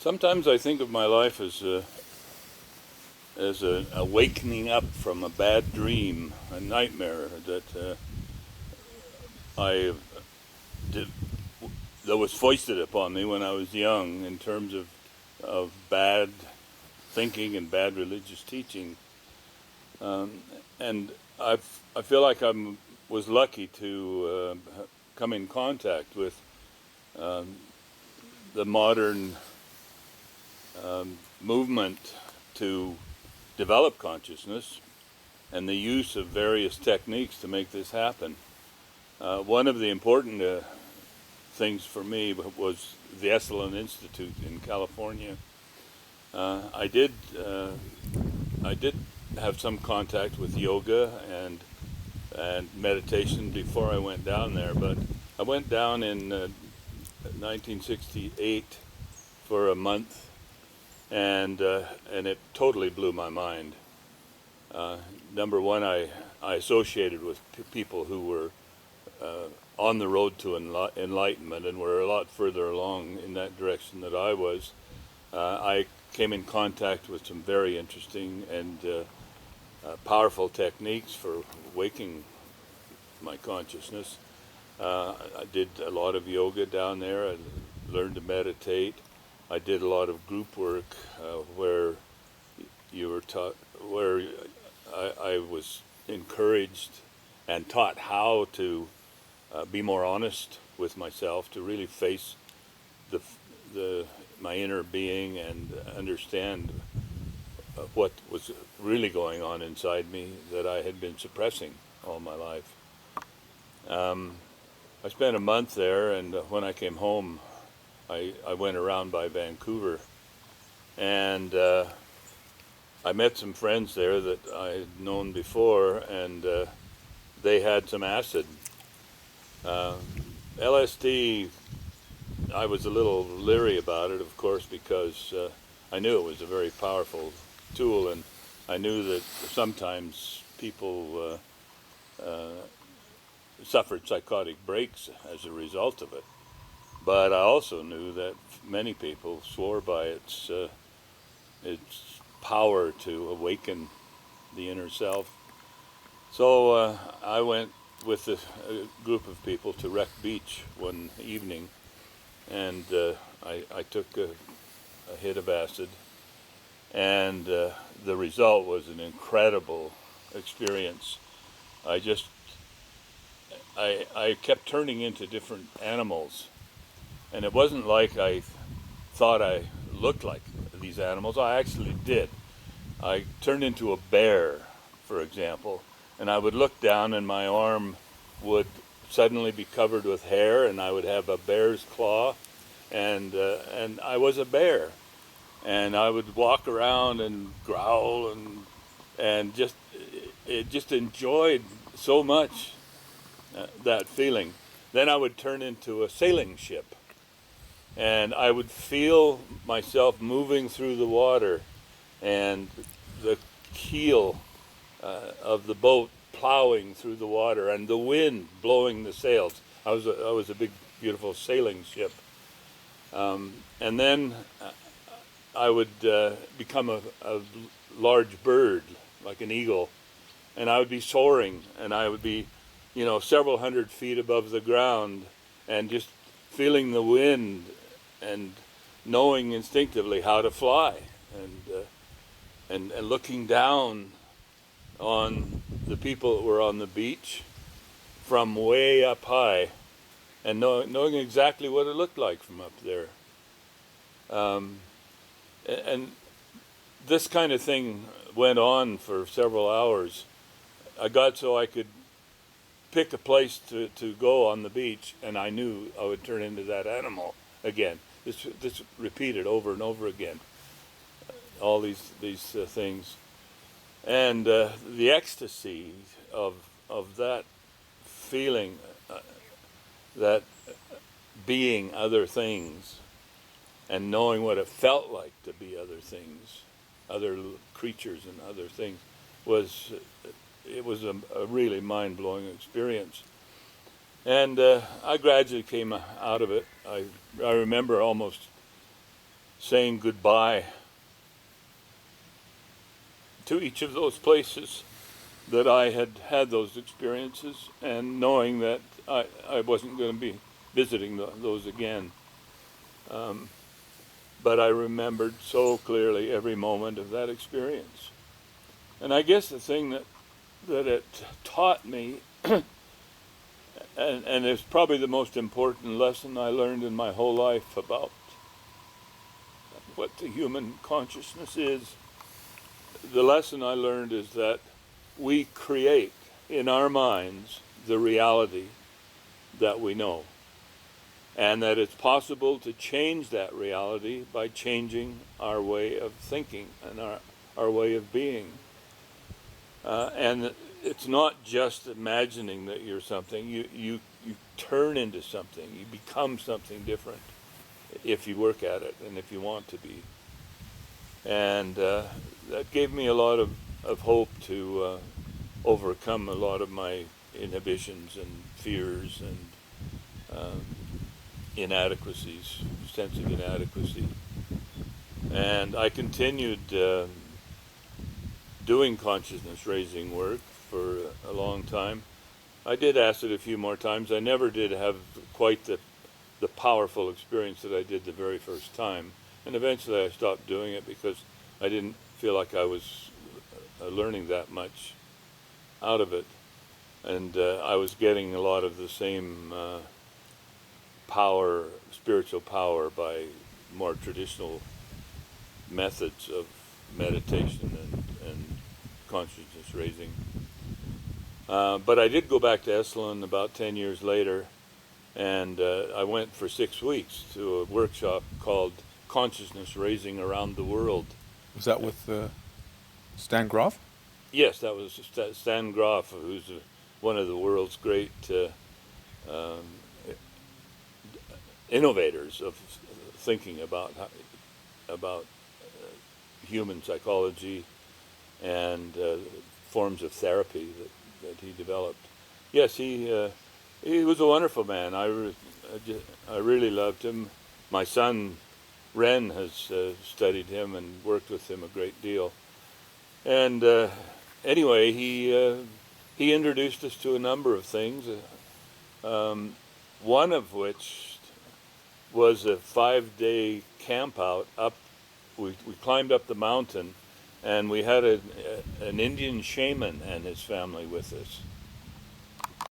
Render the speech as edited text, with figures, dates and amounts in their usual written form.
Sometimes I think of my life as an awakening up from a bad dream, a nightmare that I did, that was foisted upon me when I was young in terms of bad thinking and bad religious teaching. And I feel like I was lucky to come in contact with the modern movement to develop consciousness and the use of various techniques to make this happen. One of the important things for me was the Esalen Institute in California. I did have some contact with yoga and meditation before I went down there, but I went down in 1968 for a month, and it totally blew my mind. Number one, I associated with people who were on the road to enlightenment and were a lot further along in that direction than I was. I came in contact with some very interesting and powerful techniques for waking my consciousness. I did a lot of yoga down there. I learned to meditate. I did a lot of group work where you were taught, where I was encouraged and taught how to be more honest with myself, to really face my inner being and understand what was really going on inside me that I had been suppressing all my life. I spent a month there, and when I came home, I went around by Vancouver, and I met some friends there that I had known before, and they had some acid. LSD, I was a little leery about it, of course, because I knew it was a very powerful tool, and I knew that sometimes people suffered psychotic breaks as a result of it. But I also knew that many people swore by its power to awaken the inner self. So I went with a group of people to Wreck Beach one evening, and I took a hit of acid, and the result was an incredible experience. I kept turning into different animals, and it wasn't like I thought I looked like these animals. I actually did. I turned into a bear, for example, and I would look down and my arm would suddenly be covered with hair, and I would have a bear's claw, and I was a bear, and I would walk around and growl and just enjoyed so much that feeling. Then I would turn into a sailing ship, and I would feel myself moving through the water, and the keel of the boat plowing through the water, and the wind blowing the sails. I was a big, beautiful sailing ship. And then I would become a large bird, like an eagle, and I would be soaring, and I would be, several hundred feet above the ground, and just feeling the wind and knowing instinctively how to fly, and looking down on the people that were on the beach from way up high, and knowing exactly what it looked like from up there. And this kind of thing went on for several hours. I got so I could pick a place to go on the beach, and I knew I would turn into that animal again. This repeated over and over again, all these things. And the ecstasy of that feeling, that being other things, and knowing what it felt like to be other things, other creatures and other things, was a really mind-blowing experience. And I gradually came out of it. I remember almost saying goodbye to each of those places that I had had those experiences, and knowing that I wasn't going to be visiting those again. But I remembered so clearly every moment of that experience. And I guess the thing that it taught me, and it's probably the most important lesson I learned in my whole life about what the human consciousness is, the lesson I learned is that we create in our minds the reality that we know, and that it's possible to change that reality by changing our way of thinking and our way of being. And it's not just imagining that you're something. You turn into something. You become something different if you work at it and if you want to be. And that gave me a lot of hope to overcome a lot of my inhibitions and fears and inadequacies, sense of inadequacy. And I continued doing consciousness raising work for a long time. I did acid a few more times. I never did have quite the powerful experience that I did the very first time. And eventually I stopped doing it because I didn't feel like I was learning that much out of it. And I was getting a lot of the same power, spiritual power, by more traditional methods of meditation and consciousness raising. But I did go back to Esalen about 10 years later, and I went for 6 weeks to a workshop called Consciousness Raising Around the World. Was that with Stan Grof? Yes, that was Stan Grof, who's one of the world's great innovators of thinking about human psychology and forms of therapy that he developed. Yes, he was a wonderful man. I really loved him. My son Ren has studied him and worked with him a great deal. And anyway, he introduced us to a number of things. One of which was a 5-day camp out up. We climbed up the mountain, and we had an Indian shaman and his family with us.